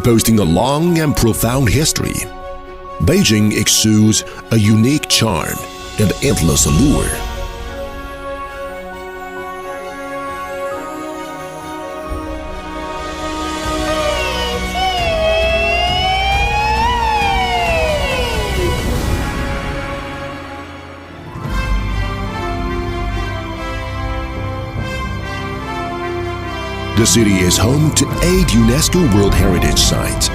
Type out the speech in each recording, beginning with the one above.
Boasting a long and profound history, Beijing exudes a unique charm and endless allure. The city is home to 8 UNESCO World Heritage Sites.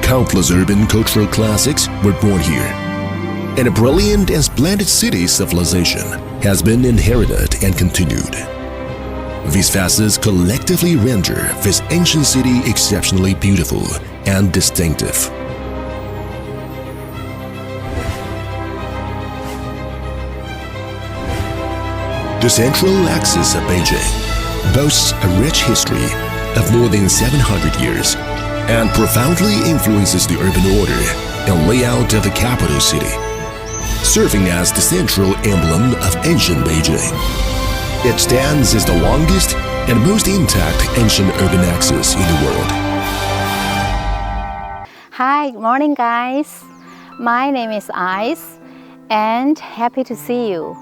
Countless urban cultural classics were born here. And a brilliant and splendid city civilization has been inherited and continued. These facets collectively render this ancient city exceptionally beautiful and distinctive. The central axis of Beijing boasts a rich history of more than 700 years and profoundly influences the urban order and layout of the capital city, serving as the central emblem of ancient Beijing. It stands as the longest and most intact ancient urban axis in the world. Hi, good morning guys. My name is Ice and happy to see you.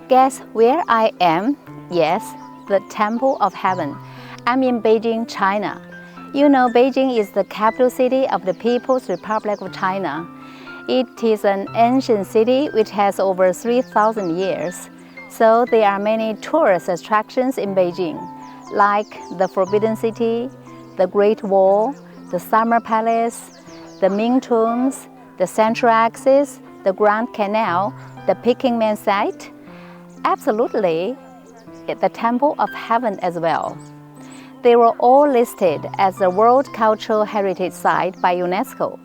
Guess where I am? Yes, the Temple of Heaven. I'm in Beijing, China. You know, Beijing is the capital city of the People's Republic of China. It is an ancient city which has over 3,000 years. So there are many tourist attractions in Beijing, like the Forbidden City, the Great Wall, the Summer Palace, the Ming Tombs, the Central Axis, the Grand Canal, the Peking Man site. Absolutely, the Temple of Heaven as well. They were all listed as a World Cultural Heritage Site by UNESCO.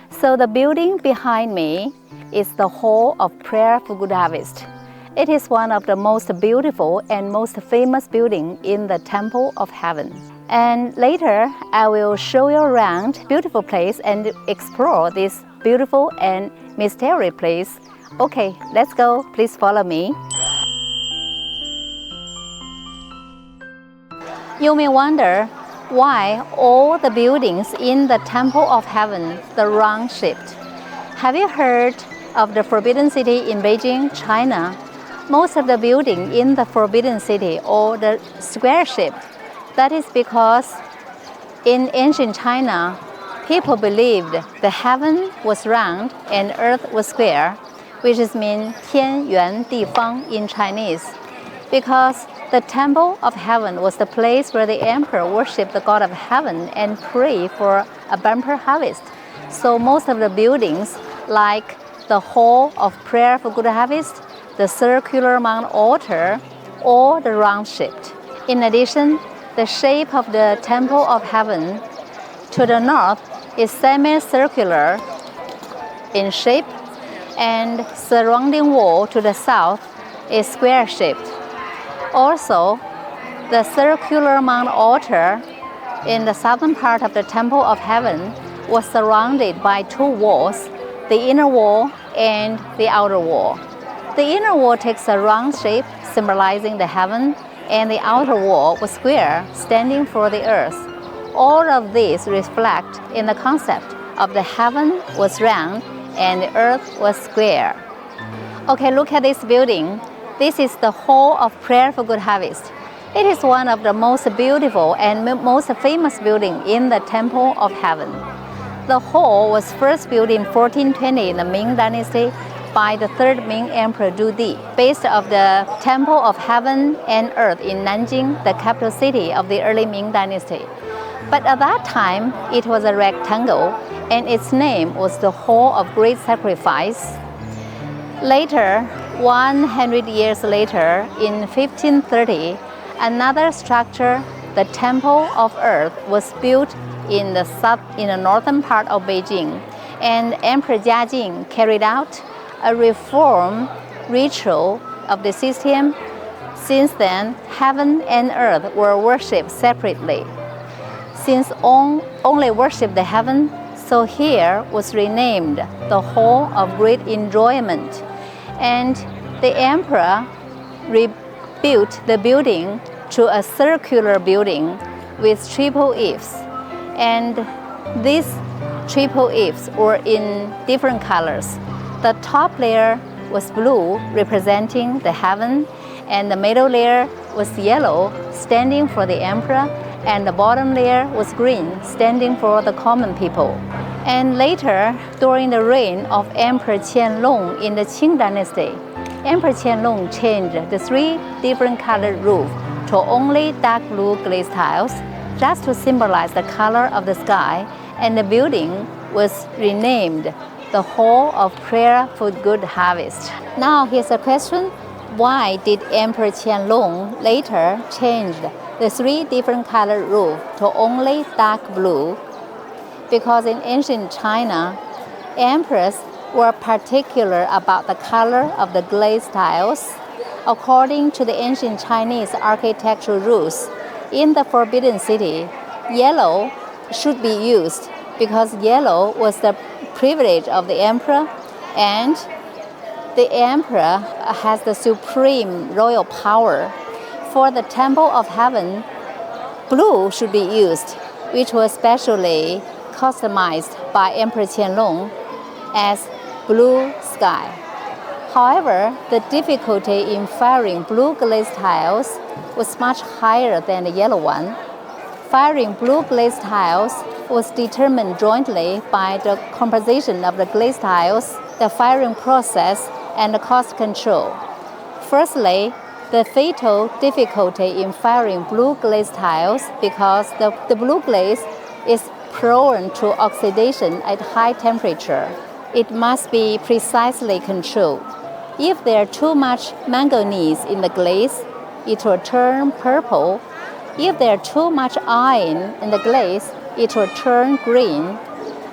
So the building behind me is the Hall of Prayer for Good Harvest. It is one of the most beautiful and most famous buildings in the Temple of Heaven. And later, I will show you around beautiful place and explore this beautiful and mysterious place. Okay, let's go. Please follow me. You may wonder why all the buildings in the Temple of Heaven are round-shaped. Have you heard of the Forbidden City in Beijing, China? Most of the buildings in the Forbidden City are the square-shaped. That is because in ancient China, people believed the heaven was round and earth was square, which means 天圆地方 in Chinese, because the Temple of Heaven was the place where the emperor worshipped the God of Heaven and prayed for a bumper harvest. So most of the buildings, like the Hall of Prayer for Good Harvest, the circular Mount altar, or the round-shaped. In addition, the shape of the Temple of Heaven to the north is semicircular in shape, and surrounding wall to the south is square-shaped. Also, the circular Mount altar in the southern part of the Temple of Heaven was surrounded by 2 walls, the inner wall and the outer wall. The inner wall takes a round shape, symbolizing the heaven, and the outer wall was square, standing for the earth. All of these reflect in the concept of the heaven was round and the earth was square. Okay, look at this building. This is the Hall of Prayer for Good Harvest. It is one of the most beautiful and most famous buildings in the Temple of Heaven. The hall was first built in 1420 in the Ming Dynasty by the 3rd Ming Emperor Du Di, based on the Temple of Heaven and Earth in Nanjing, the capital city of the early Ming Dynasty. But at that time, it was a rectangle, and its name was the Hall of Great Sacrifice. Later, 100 years later, in 1530, another structure, the Temple of Earth, was built in the northern part of Beijing, and Emperor Jiajing carried out a reform ritual of the system. Since then, heaven and earth were worshipped separately. Since only worship the heaven, so here was renamed the Hall of Great Enjoyment. And the emperor rebuilt the building to a circular building with triple eaves. And these triple eaves were in different colors. The top layer was blue, representing the heaven, and the middle layer was yellow, standing for the emperor, and the bottom layer was green, standing for the common people. And later, during the reign of Emperor Qianlong in the Ming Dynasty, Emperor Qianlong changed the three different colored roof to only dark blue glazed tiles, just to symbolize the color of the sky, and the building was renamed the Hall of Prayer for Good Harvest. Now here's a question. Why did Emperor Qianlong later change the three different colored roof to only dark blue? Because in ancient China, emperors were particular about the color of the glazed tiles. According to the ancient Chinese architectural rules, in the Forbidden City, yellow should be used because yellow was the privilege of the emperor, and the emperor has the supreme royal power. For the Temple of Heaven, blue should be used, which was specially customized by Emperor Qianlong as blue sky. However, the difficulty in firing blue glazed tiles was much higher than the yellow one. Firing blue glazed tiles was determined jointly by the composition of the glazed tiles, the firing process, and the cost control. Firstly, the fatal difficulty in firing blue glazed tiles because the blue glaze is prone to oxidation at high temperature. It must be precisely controlled. If there's too much manganese in the glaze, it will turn purple. If there's too much iron in the glaze, it will turn green.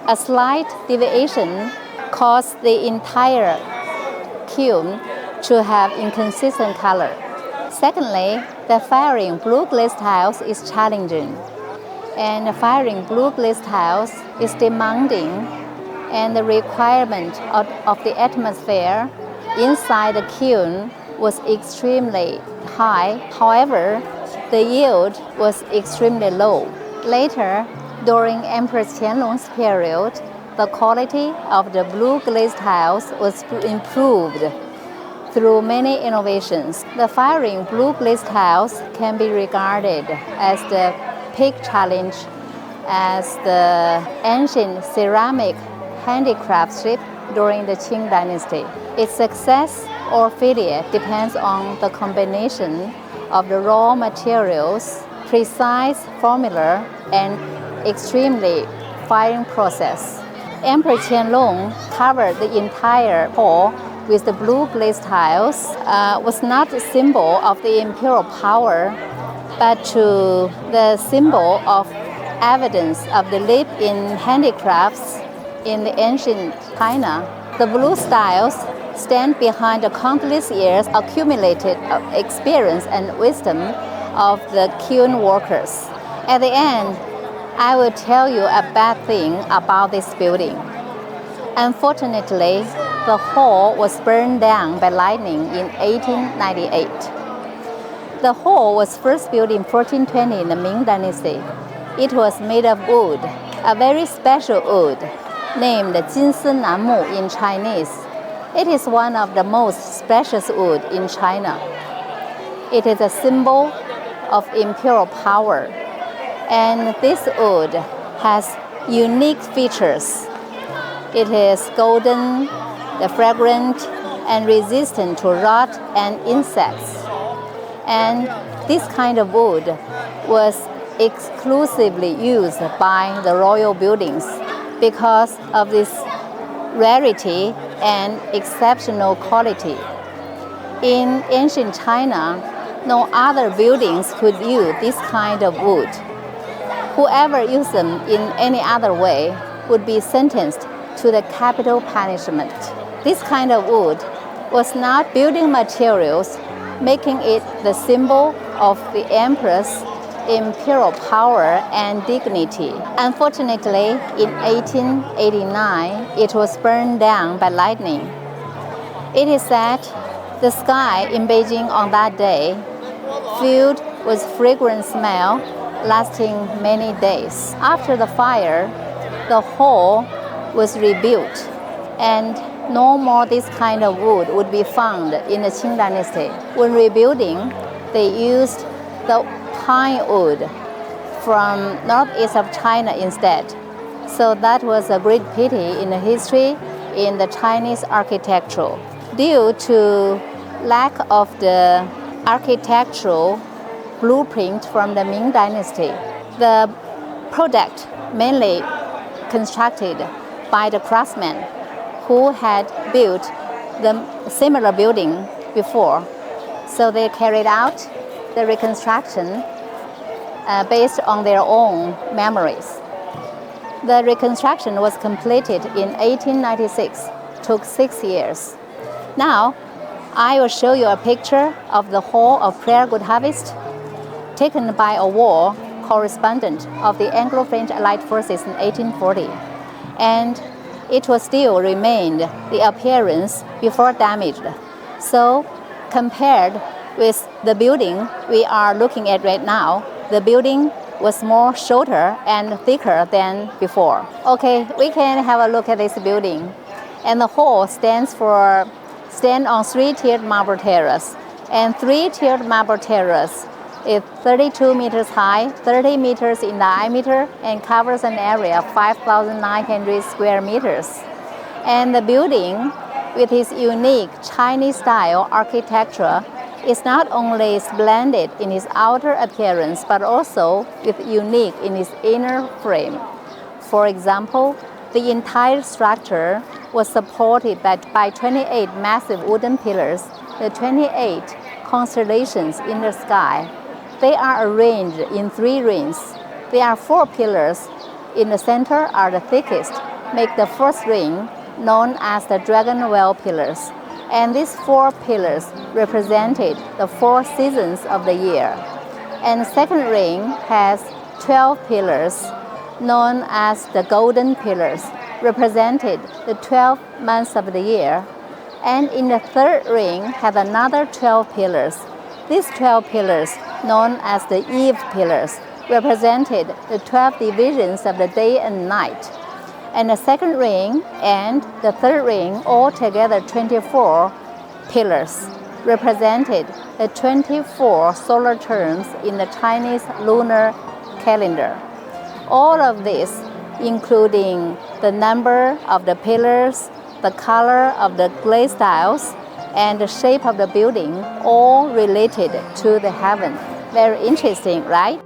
A slight deviation causes the entire kiln to have inconsistent color. Secondly, the firing blue glazed tiles is challenging, and firing blue glazed tiles is demanding, and the requirement of the atmosphere inside the kiln was extremely high. However, the yield was extremely low. Later, during Emperor Qianlong's period, the quality of the blue glazed tiles was improved through many innovations. The firing blue glazed tiles can be regarded as the peak challenge as the ancient ceramic handicraftship during the Qing Dynasty. Its success or failure depends on the combination of the raw materials, precise formula, and extremely firing process. Emperor Qianlong covered the entire hall with the blue glazed tiles. Was not a symbol of the imperial power, but to the symbol of evidence of the leap in handicrafts in the ancient China. The blue styles stand behind the countless years accumulated experience and wisdom of the kiln workers. At the end, I will tell you a bad thing about this building. Unfortunately, the hall was burned down by lightning in 1898. The hall was first built in 1420 in the Ming Dynasty. It was made of wood, a very special wood, named Jinsi Nanmu in Chinese. It is one of the most precious wood in China. It is a symbol of imperial power, and this wood has unique features. It is golden, fragrant, and resistant to rot and insects. And this kind of wood was exclusively used by the royal buildings because of this rarity and exceptional quality. In ancient China, no other buildings could use this kind of wood. Whoever used them in any other way would be sentenced to the capital punishment. This kind of wood was not building materials, making it the symbol of the emperor's imperial power and dignity. Unfortunately, in 1889, it was burned down by lightning. It is said the sky in Beijing on that day filled with fragrant smell lasting many days. After the fire, the hall was rebuilt, and no more this kind of wood would be found in the Ming Dynasty. When rebuilding, they used the pine wood from northeast of China instead. So that was a great pity in the history in the Chinese architecture. Due to lack of the architectural blueprint from the Ming Dynasty, the product mainly constructed by the craftsmen who had built the similar building before. So they carried out the reconstruction based on their own memories. The reconstruction was completed in 1896, took 6 years. Now, I will show you a picture of the Hall of Prayer Good Harvest taken by a war correspondent of the Anglo-French Allied Forces in 1840. And it will still remain the appearance before damaged. So, compared with the building we are looking at right now, the building was more shorter and thicker than before. Okay, we can have a look at this building. And the hall stand on 3-tiered marble terrace. And 3-tiered marble terrace is 32 meters high, 30 meters in diameter, and covers an area of 5,900 square meters. And the building, with its unique Chinese-style architecture, is not only splendid in its outer appearance, but also unique in its inner frame. For example, the entire structure was supported by 28 massive wooden pillars, the 28 constellations in the sky. They are arranged in 3 rings. There are 4 pillars. In the center are the thickest, make the first ring known as the Dragon Well pillars. And these 4 pillars represented the 4 seasons of the year. And the second ring has 12 pillars, known as the Golden Pillars, represented the 12 months of the year. And in the third ring have another 12 pillars. These 12 pillars, known as the Eve Pillars, represented the 12 divisions of the day and night. And the second ring and the third ring, altogether 24 pillars, represented the 24 solar terms in the Chinese lunar calendar. All of this, including the number of the pillars, the color of the glaze tiles, and the shape of the building, all related to the heaven. Very interesting, right?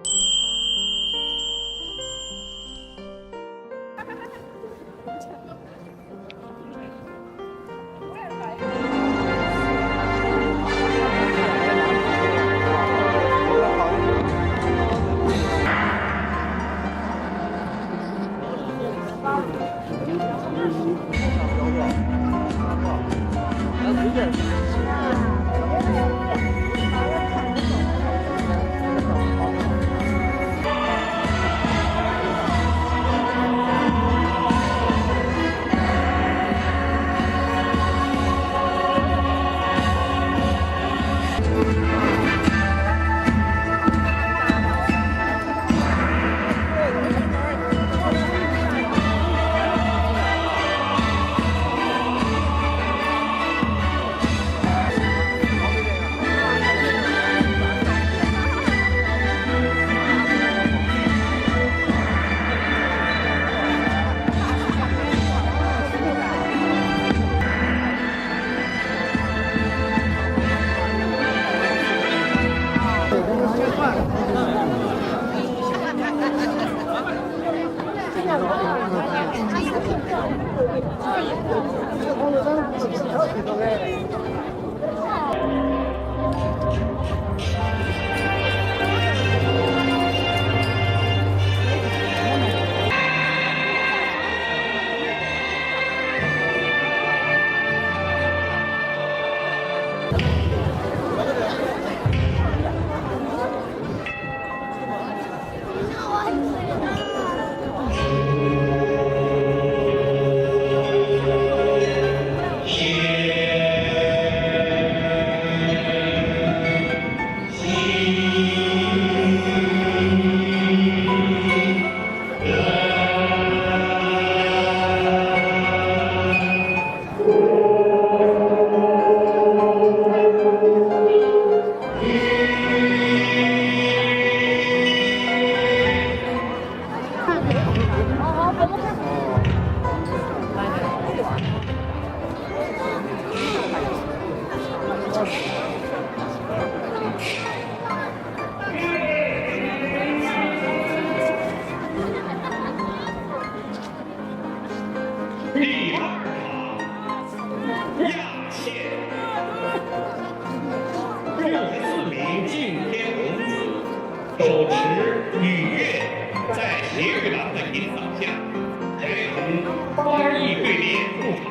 手持女乐，在铁乐郎的引导下，陪同花艺对联入场。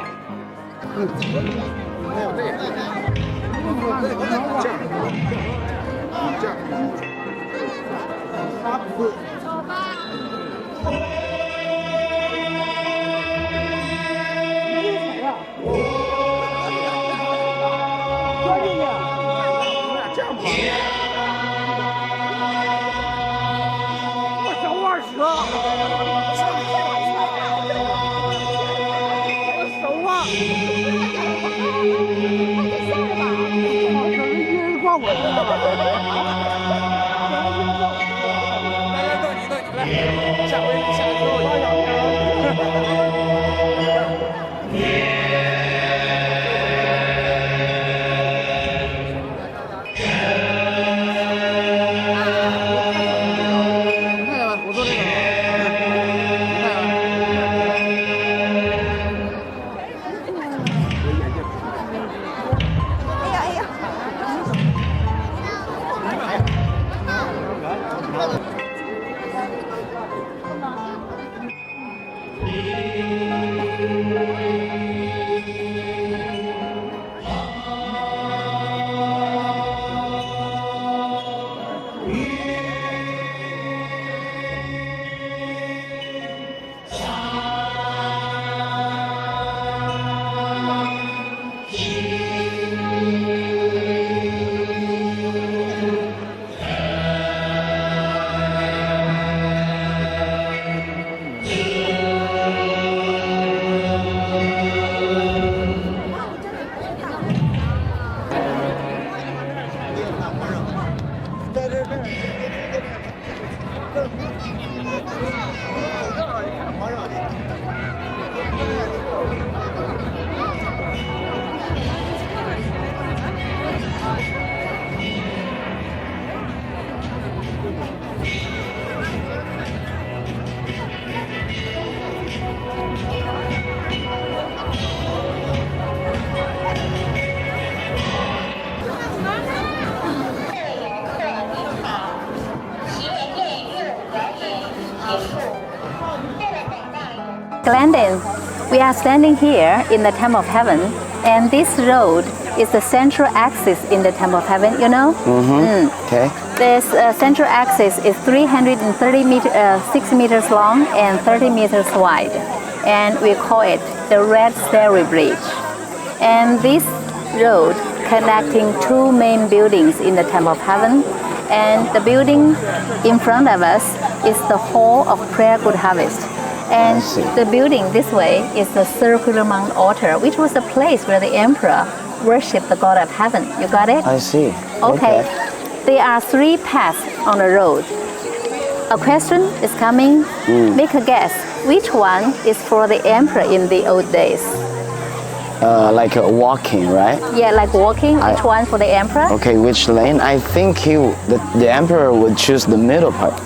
Glendon, we are standing here in the Temple of Heaven, and this road is the central axis in the Temple of Heaven, you know? Okay. This central axis is 6 meters long and 30 meters wide, and we call it the Red Stairway Bridge. And this road connecting two main buildings in the Temple of Heaven, and the building in front of us is the Hall of Prayer Good Harvest. And the building this way is the circular mount altar, which was the place where the emperor worshipped the God of Heaven. You got it? I see. Okay. There are 3 paths on the road. A question is coming. Make a guess. Which one is for the emperor in the old days? Like walking, right? Yeah, like walking. Which one for the emperor? Okay, which lane? I think the emperor would choose the middle part.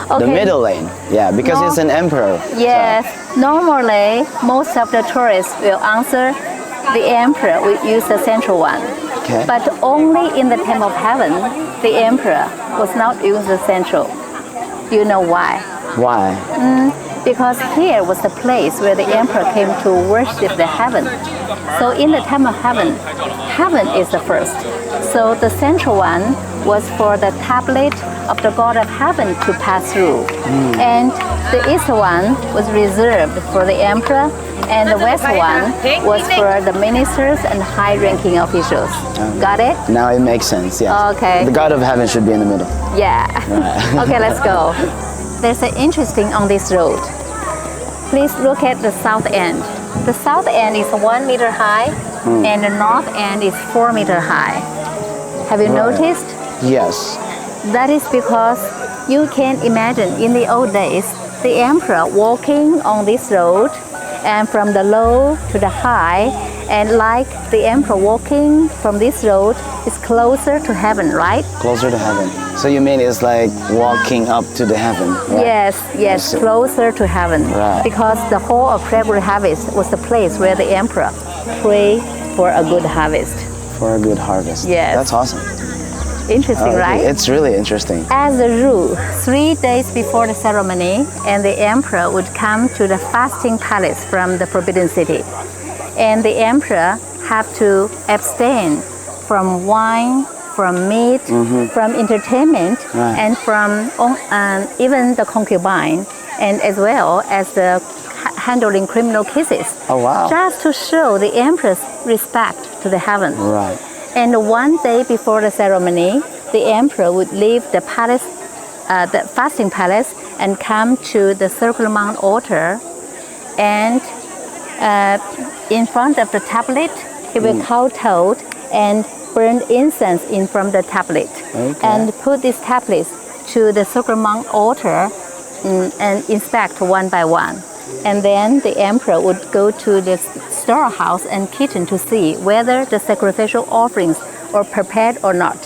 Okay. The middle lane, yeah, because it's an emperor. Yes, normally most of the tourists will answer the emperor will use the central one. Okay. But only in the Temple of Heaven, the emperor was not use the central. Do you know why? Why? Because here was the place where the emperor came to worship the heaven. So in the Temple of Heaven, heaven is the first. So the central one was for the tablet of the God of Heaven to pass through. And the east one was reserved for the emperor, and the west one was for the ministers and high-ranking officials. Got it? Now it makes sense, yeah. Okay. The God of Heaven should be in the middle. Yeah. Right. Okay, let's go. There's an interesting on this road. Please look at the south end. The south end is 1 meter high, and the north end is 4 meter high. Have you noticed? Yes. That is because you can imagine in the old days, the emperor walking on this road, and from the low to the high, and like the emperor walking from this road is closer to heaven, right? Closer to heaven. So you mean it's like walking up to the heaven, right? Yes, closer to heaven. Right. Because the Hall of Prayer Good Harvest was the place where the emperor prayed for a good harvest. For a good harvest. Yes. That's awesome. Interesting, Okay, right? it's really interesting. As a rule, 3 days before the ceremony, and the emperor would come to the fasting palace from the Forbidden City. And the emperor have to abstain from wine, from meat, from entertainment, Right. and from even the concubine, and as well as the handling criminal cases. Oh, wow. Just to show the emperor's respect to the heaven. Right. And one day before the ceremony, the emperor would leave the palace, the fasting palace, and come to the circular mount altar. And in front of the tablet, he will kowtow and burn incense in from the tablet, and put these tablets to the circular mount altar and inspect one by one. And then the emperor would go to the storehouse and kitchen to see whether the sacrificial offerings are prepared or not.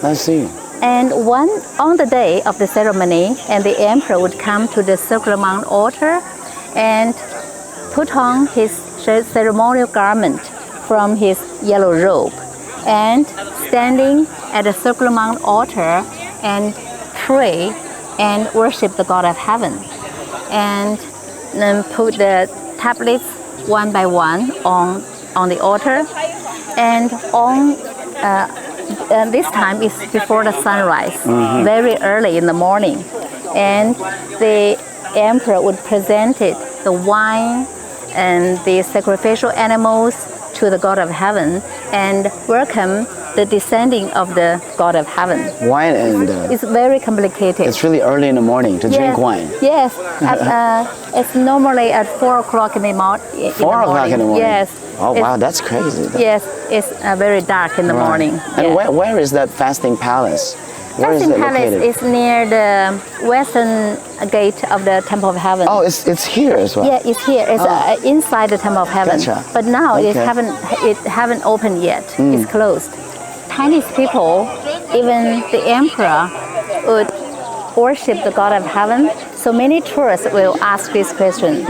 I see. And on the day of the ceremony, and the emperor would come to the circular mount altar and put on his ceremonial garment from his yellow robe, and standing at the circular mount altar and pray and worship the God of heaven. And then put the tablets one by one on the altar, and this time is before the sunrise, very early in the morning. And the emperor would present the wine and the sacrificial animals to the God of heaven and welcome the descending of the God of heaven. Wine and... It's very complicated. it's really early in the morning to drink wine. Yes, it's normally at 4 o'clock in the morning. 4 o'clock in the morning? Yes. Oh, wow, that's crazy. Yes, it's very dark in the morning. And Yeah. where is that fasting palace? Where is Fasting it Palace located? is near the western gate of the Temple of Heaven. Oh, it's here as well. Yeah, it's here. It's inside the Temple of Heaven. Gotcha. But now it Okay. haven't opened yet. It's closed. Chinese people, even the emperor, would worship the God of heaven. So many tourists will ask this question.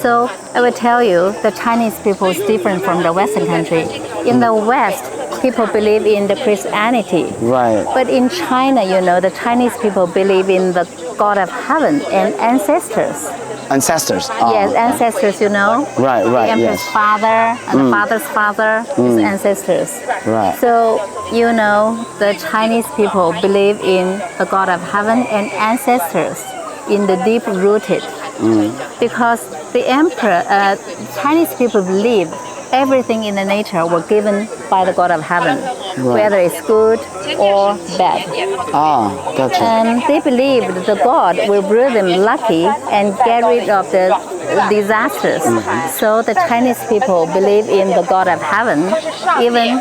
So I will tell you, the Chinese people is different from the Western country. In the West, people believe in the Christianity. Right. But in China, the Chinese people believe in the God of heaven and ancestors. Ancestors. Yes, ancestors, Right, The emperor's yes. father and the father's father is ancestors. Right. So, the Chinese people believe in the God of heaven and ancestors in the deep rooted. Because the emperor, Chinese people believe everything in the nature were given by the God of heaven, whether it's good or bad. Gotcha. And they believed the God will bring them lucky and get rid of the disasters. So the Chinese people believe in the God of heaven, even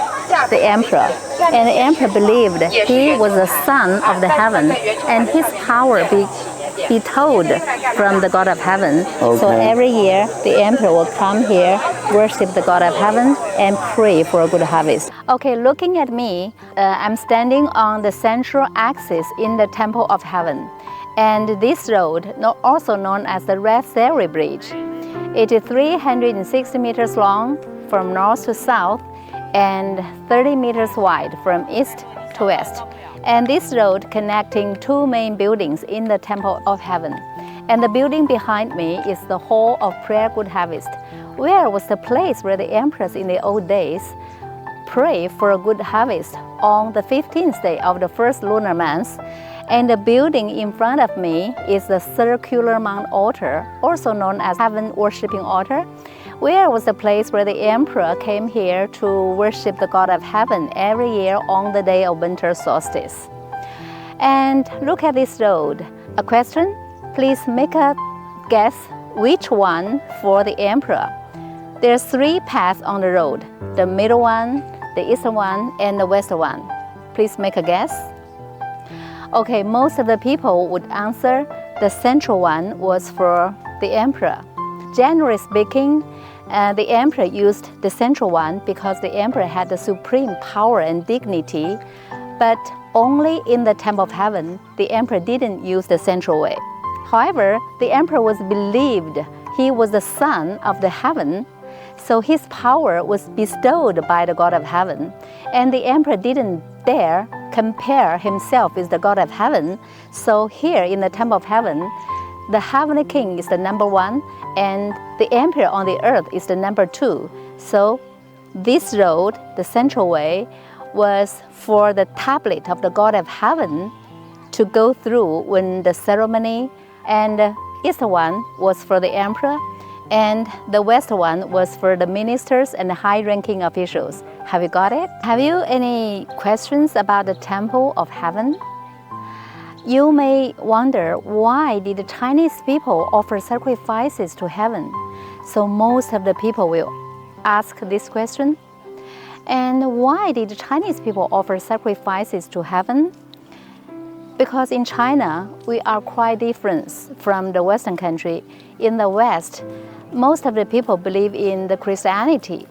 the emperor. And the emperor believed he was the son of the heaven, and his power be told from the God of heaven. So every year the emperor will come here, worship the God of heaven, and pray for a good harvest. Okay, looking at me, I'm standing on the central axis in the Temple of Heaven. And this road, also known as the Red Sail Bridge, it is 360 meters long from north to south and 30 meters wide from east to west. And this road connecting two main buildings in the Temple of Heaven. And the building behind me is the Hall of Prayer Good Harvest, where was the place where the emperors in the old days pray for a good harvest on the 15th day of the first lunar month. And the building in front of me is the circular mount altar, also known as heaven worshiping altar, where was the place where the emperor came here to worship the God of heaven every year on the day of winter solstice. And look at this road. A question? Please make a guess which one for the emperor. There's 3 paths on the road, the middle one, the eastern one, and the western one. Please make a guess. Okay, most of the people would answer the central one was for the emperor. Generally speaking, the emperor used the central one because the emperor had the supreme power and dignity, but only in the Temple of Heaven, the emperor didn't use the central way. However, the emperor was believed he was the son of the heaven, so his power was bestowed by the God of heaven, and the emperor didn't dare compare himself with the God of heaven. So here in the Temple of Heaven, the heavenly king is the number one, and the emperor on the earth is the number two. So this road, the central way, was for the tablet of the God of heaven to go through when the ceremony, and the east one was for the emperor, and the west one was for the ministers and the high-ranking officials. Have you got it? Have you any questions about the Temple of Heaven? You may wonder, why did the Chinese people offer sacrifices to heaven? So most of the people will ask this question. And why did the Chinese people offer sacrifices to heaven? Because in China, we are quite different from the Western country. In the West, most of the people believe in the Christianity.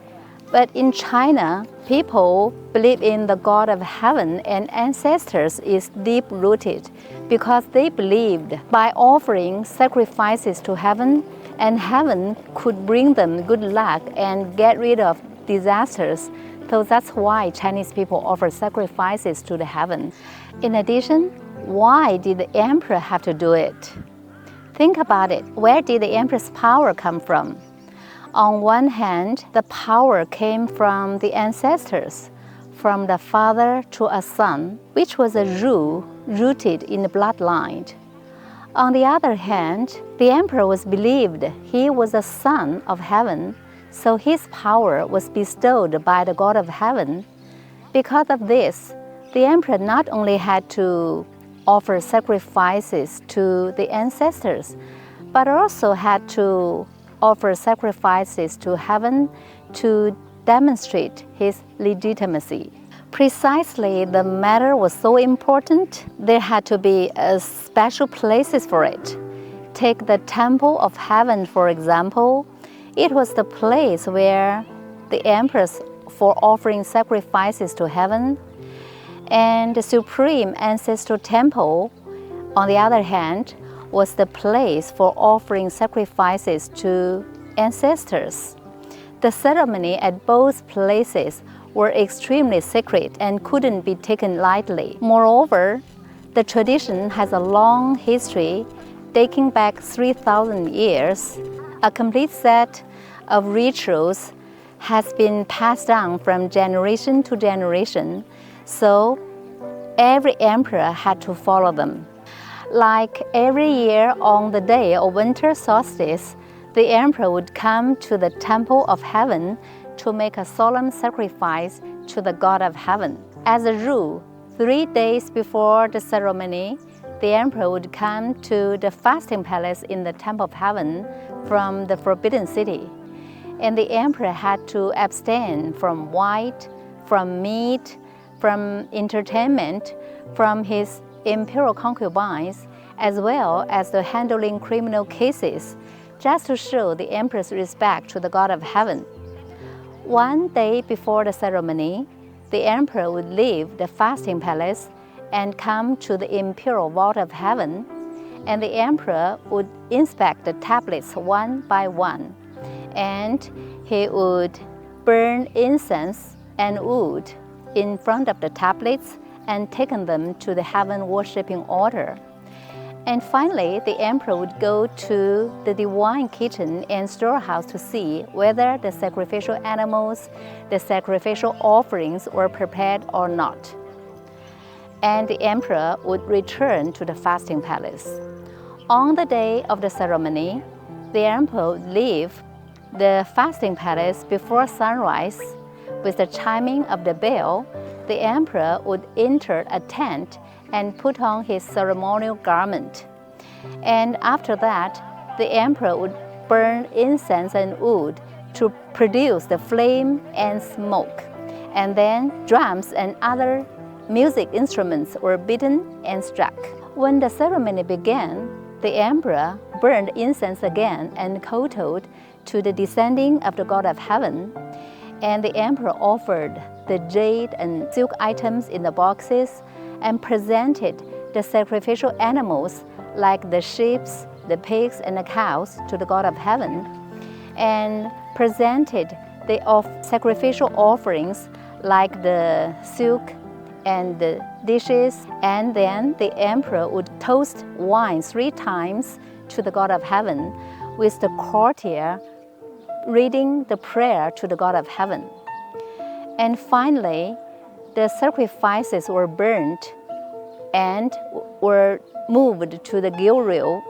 But in China, people believe in the God of heaven, and ancestors is deep-rooted because they believed by offering sacrifices to heaven, and heaven could bring them good luck and get rid of disasters. So that's why Chinese people offer sacrifices to the heaven. In addition, why did the emperor have to do it? Think about it. Where did the emperor's power come from? On one hand, the power came from the ancestors, from the father to a son, which was a rule rooted in the bloodline. On the other hand, the emperor was believed he was a son of heaven, so his power was bestowed by the God of heaven. Because of this, the emperor not only had to offer sacrifices to the ancestors, but also had to offer sacrifices to heaven to demonstrate his legitimacy. Precisely, the matter was so important, there had to be special places for it. Take the Temple of Heaven, for example. It was the place where the emperors for offering sacrifices to heaven, and the Supreme Ancestral Temple, on the other hand, was the place for offering sacrifices to ancestors. The ceremony at both places were extremely sacred and couldn't be taken lightly. Moreover, the tradition has a long history dating back 3,000 years. A complete set of rituals has been passed down from generation to generation, so every emperor had to follow them. Like every year on the day of winter solstice, the emperor would come to the Temple of Heaven to make a solemn sacrifice to the God of heaven. As a rule, 3 days before the ceremony, the emperor would come to the fasting palace in the Temple of Heaven from the Forbidden City. And the emperor had to abstain from wine, from meat, from entertainment, from his imperial concubines, as well as the handling criminal cases, just to show the emperor's respect to the God of heaven. One day before the ceremony, the emperor would leave the fasting palace and come to the imperial vault of heaven, and the emperor would inspect the tablets one by one, and he would burn incense and wood in front of the tablets and taken them to the heaven worshipping altar. And finally, the emperor would go to the divine kitchen and storehouse to see whether the sacrificial animals, the sacrificial offerings were prepared or not. And the emperor would return to the fasting palace. On the day of the ceremony, the emperor would leave the fasting palace before sunrise. With the chiming of the bell, the emperor would enter a tent and put on his ceremonial garment. And after that, the emperor would burn incense and wood to produce the flame and smoke. And then drums and other music instruments were beaten and struck. When the ceremony began, the emperor burned incense again and kowtowed to the descending of the God of heaven. And the emperor offered the jade and silk items in the boxes and presented the sacrificial animals like the sheep, the pigs, and the cows to the God of heaven, and presented the sacrificial offerings like the silk and the dishes, and then the emperor would toast wine 3 times to the God of heaven, with the courtier reading the prayer to the God of heaven. And finally, the sacrifices were burnt and were moved to the Gilrail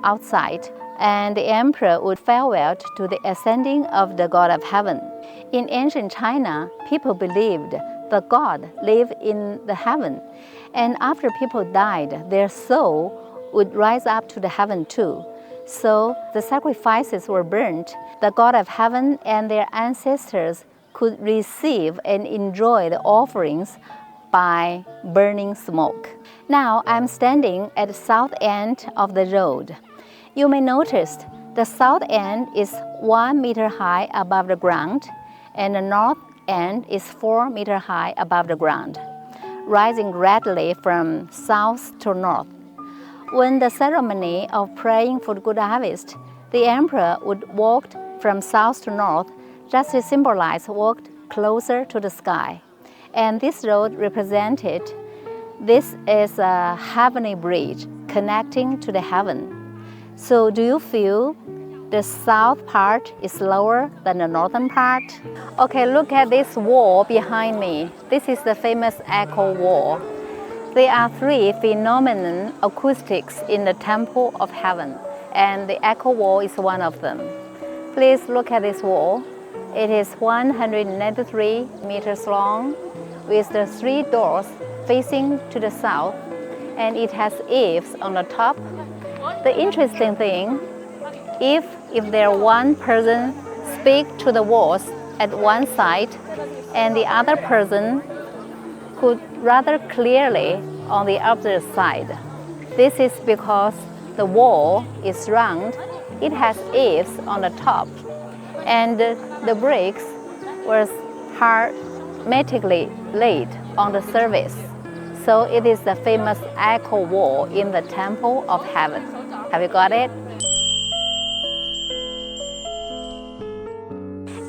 outside, and the emperor would farewell to the ascending of the God of heaven. In ancient China, people believed the God lived in the heaven, and after people died, their soul would rise up to the heaven too. So the sacrifices were burnt. The God of heaven and their ancestors could receive and enjoy the offerings by burning smoke. Now I'm standing at the south end of the road. You may notice the south end is 1 meter high above the ground, and the north end is 4 meters high above the ground, rising gradually from south to north. When the ceremony of praying for the good harvest, the emperor would walk from south to north, just to symbolize walked closer to the sky. And this road represented this is a heavenly bridge connecting to the heaven. So do you feel the south part is lower than the northern part? Okay, look at this wall behind me. This is the famous echo wall. There are 3 phenomenal acoustics in the Temple of Heaven, and the echo wall is one of them. Please look at this wall. It is 193 meters long, with the 3 doors facing to the south, and it has eaves on the top. The interesting thing, if there one person speak to the walls at one side, and the other person could rather clearly on the opposite side. This is because the wall is round, it has eaves on the top, and the bricks was hermetically laid on the surface. So it is the famous echo wall in the Temple of Heaven. Have you got it?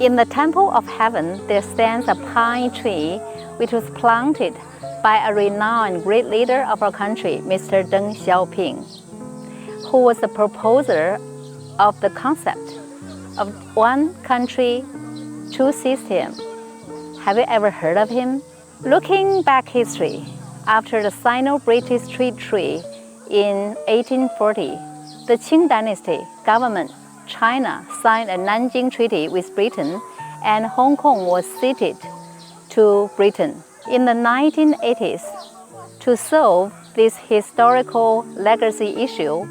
In the Temple of Heaven, there stands a pine tree which was planted by a renowned great leader of our country, Mr. Deng Xiaoping, who was the proposer of the concept of one country, 2 systems. Have you ever heard of him? Looking back history, after the Sino-British Treaty in 1840, the Ming Dynasty government, China, signed a Nanjing Treaty with Britain, and Hong Kong was ceded to Britain. In the 1980s, to solve this historical legacy issue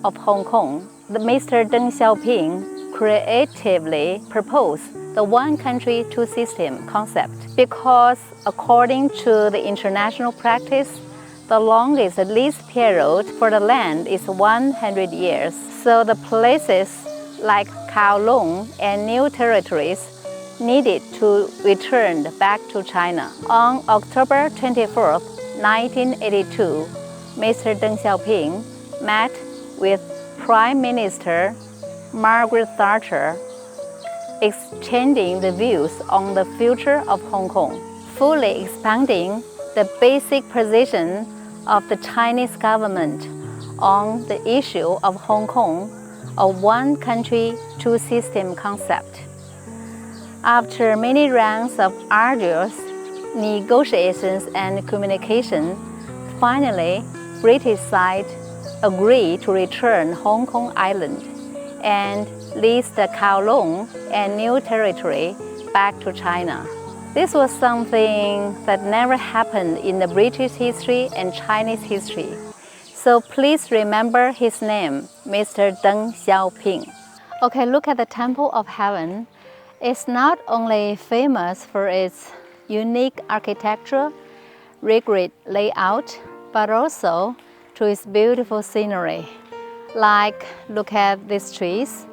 of Hong Kong, Mr. Deng Xiaoping creatively proposed the one country, 2 system concept, because according to the international practice, the longest lease period for the land is 100 years. So the places like Kowloon and new territories needed to return back to China. On October 24, 1982, Mr. Deng Xiaoping met with Prime Minister Margaret Thatcher, exchanging the views on the future of Hong Kong, fully expanding the basic position of the Chinese government on the issue of Hong Kong, a one country, 2 system concept. After many rounds of arduous negotiations and communication, finally, British side agreed to return Hong Kong Island and lease the Kowloon and new territory back to China. This was something that never happened in the British history and Chinese history. So please remember his name, Mr. Deng Xiaoping. Okay, look at the Temple of Heaven. It's not only famous for its unique architecture, rigid layout, but also to its beautiful scenery. Like, look at these trees.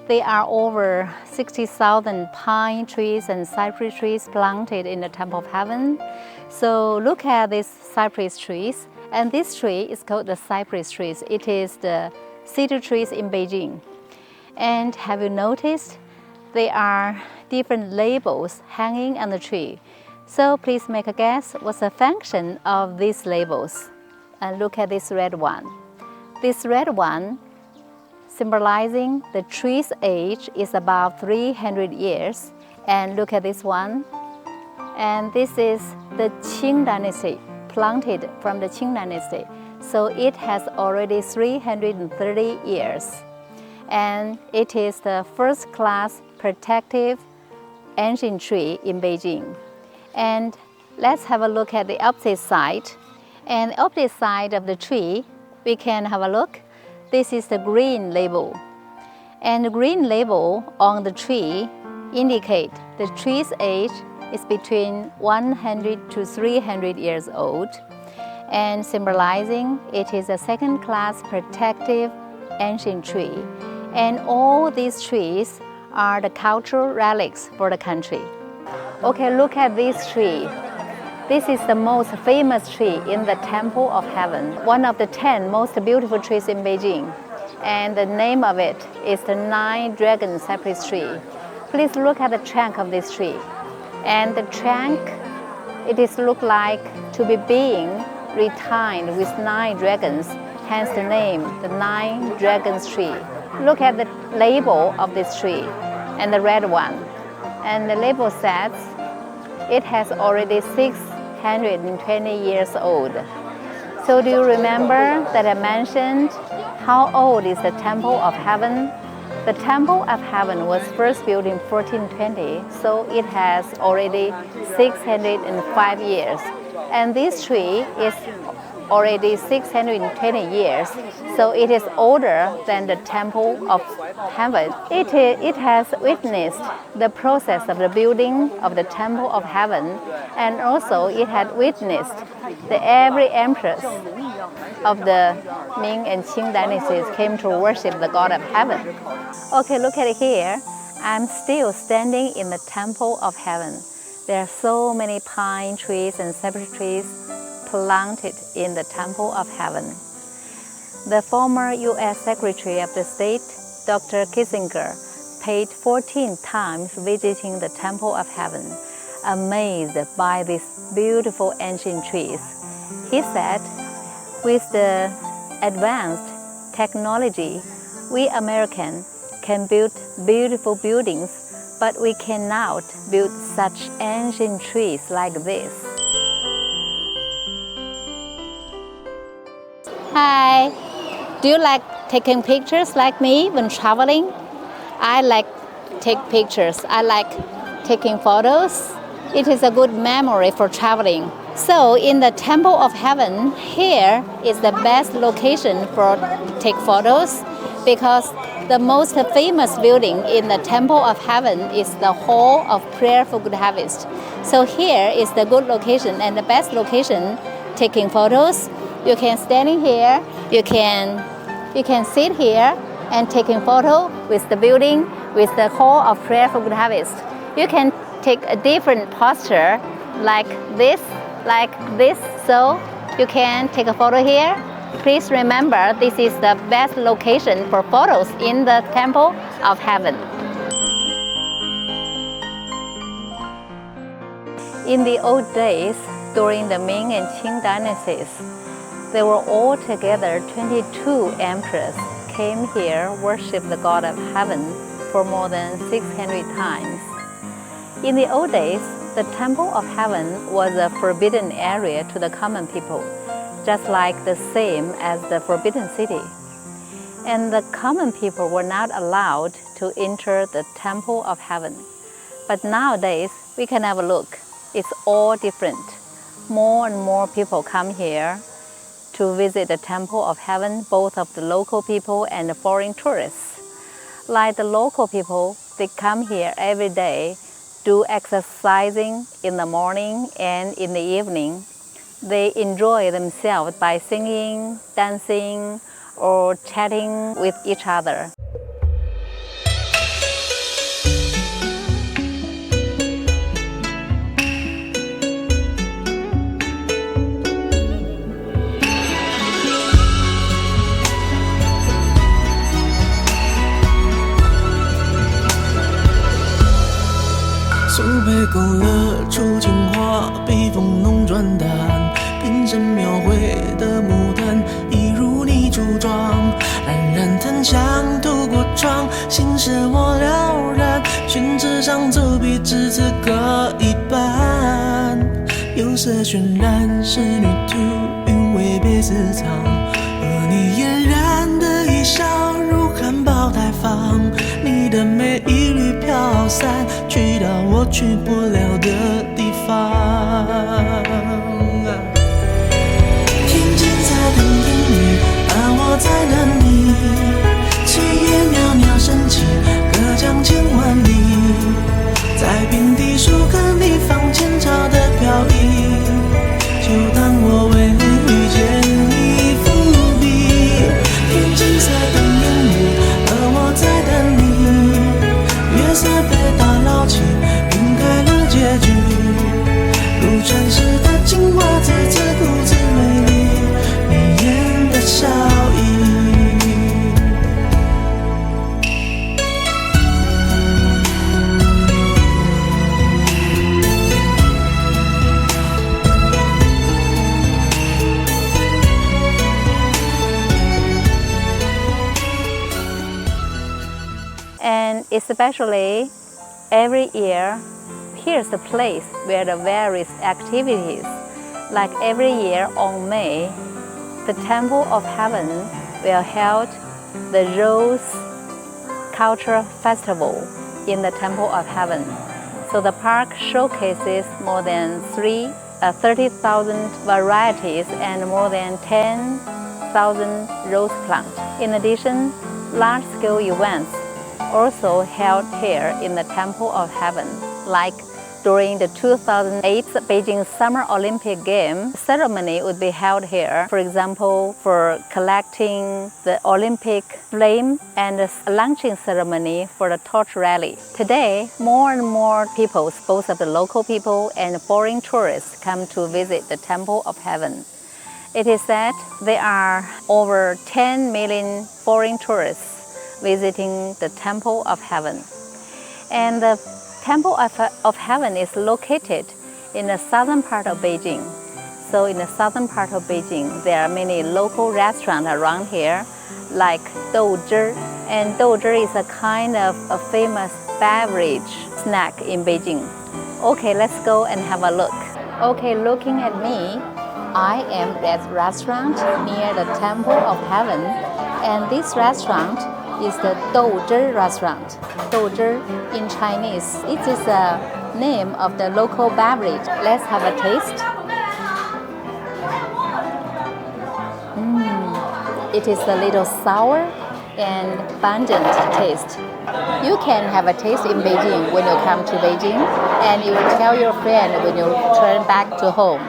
There are over 60,000 pine trees and cypress trees planted in the Temple of Heaven. So look at these cypress trees. And this tree is called the cypress trees. It is the cedar trees in Beijing. And have you noticed there are different labels hanging on the tree? So please make a guess what's the function of these labels. And look at this red one. This red one, symbolizing the tree's age, is about 300 years. And look at this one. And this is the Qing Dynasty, planted from the Qing Dynasty. So it has already 330 years. And it is the first-class protective ancient tree in Beijing. And let's have a look at the opposite side. And the opposite side of the tree, we can have a look. This is the green label. And the green label on the tree indicate the tree's age is between 100 to 300 years old, and symbolizing it is a second-class protective ancient tree. And all these trees are the cultural relics for the country. Okay, look at this tree. This is the most famous tree in the Temple of Heaven, one of the 10 most beautiful trees in Beijing. And the name of it is the 9-dragon cypress tree. Please look at the trunk of this tree. And the trunk, it is look like to be being retained with 9 dragons, hence the name, the 9 dragons tree. Look at the label of this tree and the red one. And the label says it has already 620 years old. So do you remember that I mentioned how old is the Temple of Heaven? The Temple of Heaven was first built in 1420, so it has already 605 years. And this tree is already 620 years, so it is older than the Temple of Heaven. It has witnessed the process of the building of the Temple of Heaven, and also it had witnessed every empress of the Ming and Qing dynasties came to worship the God of Heaven. Okay, look at it here. I'm still standing in the Temple of Heaven. There are so many pine trees and cypress trees planted in the Temple of Heaven. The former U.S. Secretary of the State, Dr. Kissinger, paid 14 times visiting the Temple of Heaven, amazed by these beautiful ancient trees. He said, with the advanced technology, we Americans can build beautiful buildings, but we cannot build such ancient trees like this. Hi, do you like taking pictures like me when traveling? I like take pictures. I like taking photos. It is a good memory for traveling. So in the Temple of Heaven, here is the best location for take photos, because the most famous building in the Temple of Heaven is the Hall of Prayer for Good Harvest. So here is the good location and the best location taking photos. You can stand in here, you can sit here and taking photo with the building, with the Hall of Prayer for Good Harvest. You can take a different posture like this. So you can take a photo here. Please remember, this is the best location for photos in the Temple of Heaven. In the old days, during the Ming and Qing dynasties, there were altogether 22 emperors came here, worship the God of Heaven for more than 600 times. In the old days, the Temple of Heaven was a forbidden area to the common people, just like the same as the Forbidden City. And the common people were not allowed to enter the Temple of Heaven. But nowadays, we can have a look. It's all different. More and more people come here to visit the Temple of Heaven, both of the local people and the foreign tourists. Like the local people, they come here every day, do exercising in the morning and in the evening. They enjoy themselves by singing, dancing, or chatting with each other. So 勾勒出情话，笔锋浓转淡，平生描绘的牡丹，一如你初妆，冉冉檀香透过窗，心事我了然，宣纸上走笔至此各一半，釉色渲染仕女图，韵味别私藏，而你嫣然的一笑如含苞待放，你的美一缕飘散，去到我去不了的地方。天际在等烟雨，而我在等你，炊烟袅袅升起，隔江千万里，在平地树根里放前朝的飘逸，就当我为遇见你伏笔。天青色等烟雨，而我在等你，月色被打捞起，晕开了结局，如传世的情话，字字故字美丽，眉眼的笑意。And especially every year, here's the place where the various activities, like every year on May, the Temple of Heaven will hold the Rose Culture Festival in the Temple of Heaven. So the park showcases more than 30,000 varieties and more than 10,000 rose plants. In addition, large-scale events also held here in the Temple of Heaven, like during the 2008 Beijing Summer Olympic Games, ceremony would be held here, for example, for collecting the Olympic flame and the launching ceremony for the torch rally. Today, more and more people, both of the local people and foreign tourists, come to visit the Temple of Heaven. It is said there are over 10 million foreign tourists visiting the Temple of Heaven. And the Temple of Heaven is located in the southern part of Beijing. So in the southern part of Beijing, there are many local restaurants around here, like douzhi. And douzhi is a kind of a famous beverage snack in Beijing. Okay, let's go and have a look. Okay, looking at me, I am at a restaurant near the Temple of Heaven. And this restaurant is the douzhi restaurant. Douzhi in Chinese, it is a name of the local beverage. Let's have a taste. It is a little sour and pungent taste. You can have a taste in Beijing when you come to Beijing, and you will tell your friend when you return back to home.